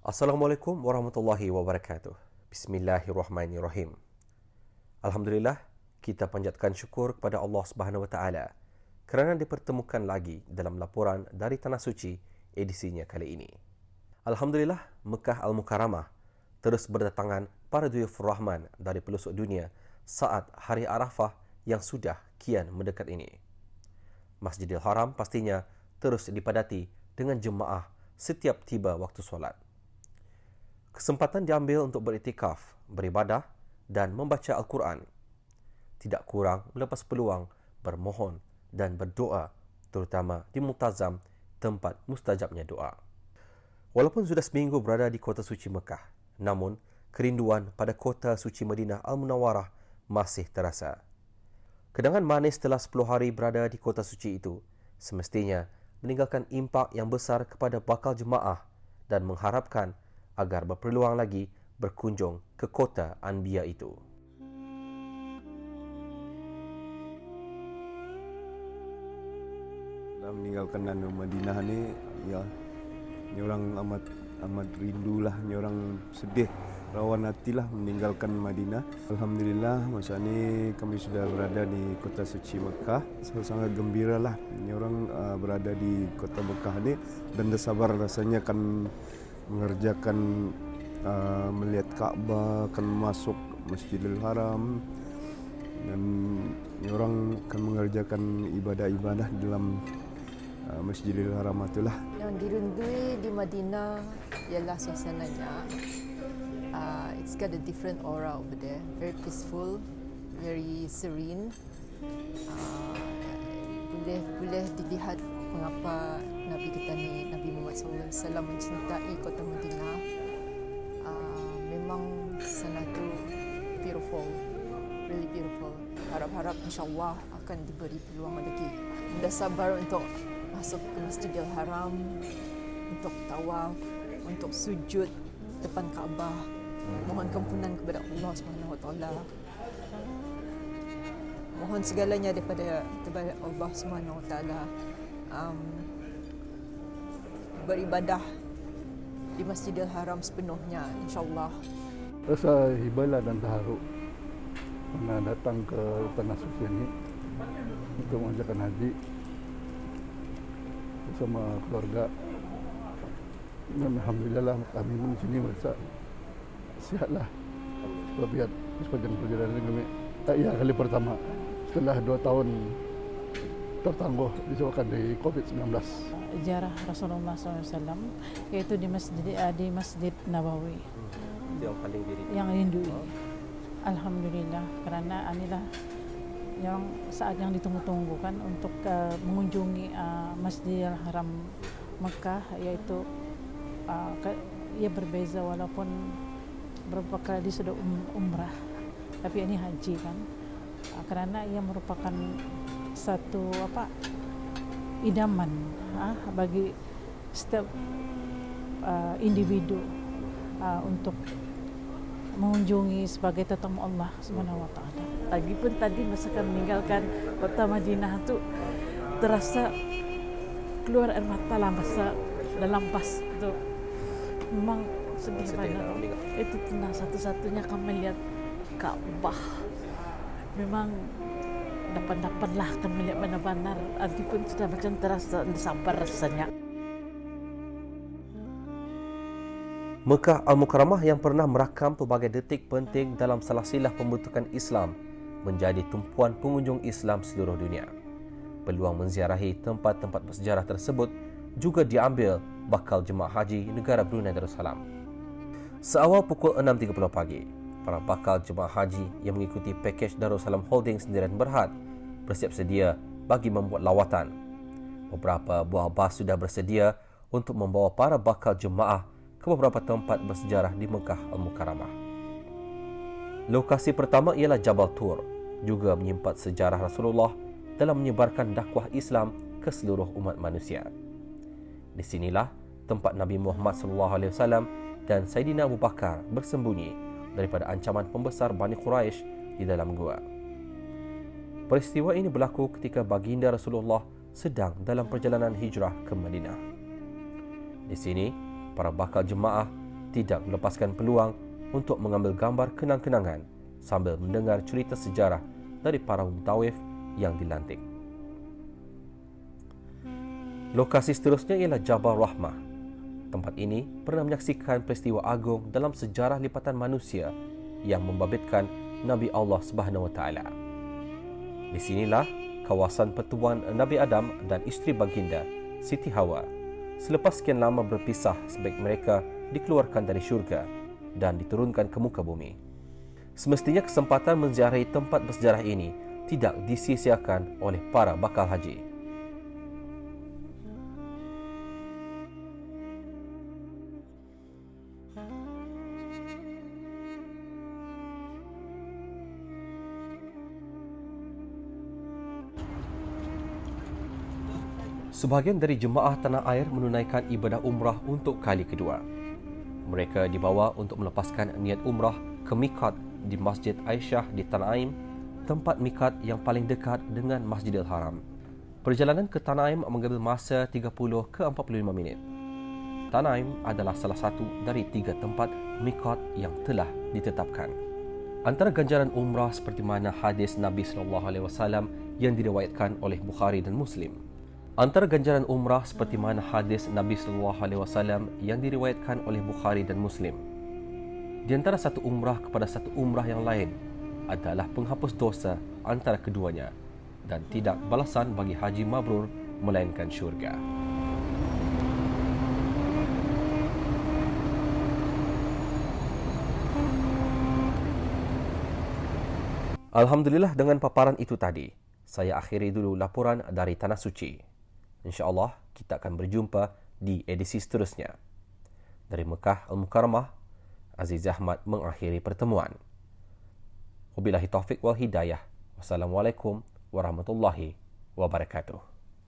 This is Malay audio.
Assalamualaikum warahmatullahi wabarakatuh. Bismillahirrahmanirrahim. Alhamdulillah, kita panjatkan syukur kepada Allah Subhanahu Wa Taala kerana dipertemukan lagi dalam laporan dari Tanah Suci edisinya kali ini. Alhamdulillah, Mekah Al-Mukarramah terus berdatangan para duyuf Rahman dari pelosok dunia saat Hari Arafah yang sudah kian mendekat ini. Masjidil Haram pastinya terus dipadati dengan jemaah setiap tiba waktu solat. Kesempatan diambil untuk beriktikaf, beribadah dan membaca Al-Quran. Tidak kurang melepas peluang bermohon dan berdoa, terutama di Multazam, tempat mustajabnya doa. Walaupun sudah seminggu berada di kota suci Mekah, namun kerinduan pada kota suci Madinah Al-Munawwarah masih terasa. Kenangan manis setelah 10 hari berada di kota suci itu semestinya meninggalkan impak yang besar kepada bakal jemaah dan mengharapkan agar berpeluang lagi berkunjung ke kota Anbiya itu. Meninggalkan Madinah ni, ya, ni orang amat rindulah, ni orang sedih, rawan hatilah meninggalkan Madinah. Alhamdulillah, masa ni kami sudah berada di kota suci Mekah. Sangat gembiralah ni orang berada di kota Mekah ni, dan dah sabar rasanya akan mengerjakan melihat Kaabah, akan masuk Masjidil Haram, dan ni orang akan mengerjakan ibadah-ibadah dalam Masjidil Haram itulah. Yang dirindui di Madinah ialah suasananya. It's got a different aura over there. Very peaceful, very serene. Boleh dilihat mengapa Nabi kita ni, Nabi Muhammad SAW mencintai kota Madinah. Memang sana tu beautiful, really beautiful. Harap-harap insyaAllah akan diberi peluang lagi. Dah sabar untuk masuk ke Masjidil Haram, untuk tawaf, untuk sujud depan Kaabah, mohon kampunan kepada Allah SWT. Mohon segalanya daripada Allah SWT. Beribadah di Masjidil Haram sepenuhnya, insyaAllah. Rasa hibahlah dan terharu pernah datang ke Tanah Suci ini untuk mengerjakan haji bersama keluarga. Dan alhamdulillah lah, kami pun di sini merasa sihatlah. Walafiat sepanjang perjalanan kami. Ya, kali pertama setelah 2 tahun tertangguh disebabkan dari COVID-19. Ziarah Rasulullah SAW, yaitu di Masjid Nabawi. Yang paling diri. Yang rindu. Alhamdulillah, kerana inilah yang saat yang ditunggu-tunggu kan untuk mengunjungi Masjidil Haram Mekah, iaitu ia berbeza walaupun beberapa kali sudah umrah, tapi ini haji kan, kerana ia merupakan satu idaman bagi setiap individu untuk mengunjungi sebagai tetamu Allah Subhanahu Wa Taala. Lagipun tadi masa kami meninggalkan kota Madinah tu terasa keluar air mata lah masa dalam bas tu. Memang sedih banget. Itu tenang satu-satunya kami melihat Kaabah. Memang dapat-dapatlah akan melihat benar-benar. Lagipun sudah macam terasa sabar rasanya. Mekah Al-Mukarramah yang pernah merakam pelbagai detik penting dalam silsilah pembentukan Islam menjadi tumpuan pengunjung Islam seluruh dunia. Peluang menziarahi tempat-tempat bersejarah tersebut juga diambil bakal jemaah haji negara Brunei Darussalam. Seawal pukul 6.30 pagi, para bakal jemaah haji yang mengikuti pakej Darussalam Holding Sendirian Berhad bersiap sedia bagi membuat lawatan. Beberapa buah bas sudah bersedia untuk membawa para bakal jemaah ke beberapa tempat bersejarah di Mekah Al-Mukarramah. Lokasi pertama ialah Jabal Tur, juga menyimpan sejarah Rasulullah dalam menyebarkan dakwah Islam ke seluruh umat manusia. Di sinilah tempat Nabi Muhammad SAW dan Saidina Abu Bakar bersembunyi daripada ancaman pembesar Bani Quraisy di dalam gua. Peristiwa ini berlaku ketika baginda Rasulullah sedang dalam perjalanan hijrah ke Madinah. Di sini, para bakal jemaah tidak melepaskan peluang untuk mengambil gambar kenang-kenangan sambil mendengar cerita sejarah dari para mutawif yang dilantik. Lokasi seterusnya ialah Jabal Rahmah. Tempat ini pernah menyaksikan peristiwa agung dalam sejarah lipatan manusia yang membabitkan Nabi Allah Subhanahu Wa Taala. Di sinilah kawasan pertemuan Nabi Adam dan isteri baginda Siti Hawa selepas sekian lama berpisah sebaik mereka dikeluarkan dari syurga dan diturunkan ke muka bumi. Semestinya kesempatan menziarahi tempat bersejarah ini tidak disia-siakan oleh para bakal haji. Sebahagian dari jemaah tanah air menunaikan ibadah umrah untuk kali kedua. Mereka dibawa untuk melepaskan niat umrah ke miqat di Masjid Aisyah di Tanaim, tempat miqat yang paling dekat dengan Masjidil Haram. Perjalanan ke Tanaim mengambil masa 30 ke 45 minit. Tanaim adalah salah satu dari 3 tempat miqat yang telah ditetapkan. Antara ganjaran umrah seperti mana hadis Nabi SAW yang diriwayatkan oleh Bukhari dan Muslim. Antara ganjaran umrah seperti mana hadis Nabi SAW yang diriwayatkan oleh Bukhari dan Muslim. Di antara satu umrah kepada satu umrah yang lain adalah penghapus dosa antara keduanya dan tidak balasan bagi haji mabrur melainkan syurga. Alhamdulillah, dengan paparan itu tadi, saya akhiri dulu laporan dari Tanah Suci. InsyaAllah kita akan berjumpa di edisi seterusnya. Dari Mekah Al-Mukarramah, Aziz Ahmad mengakhiri pertemuan. Wabillahi taufiq wal hidayah. Wassalamualaikum warahmatullahi wabarakatuh.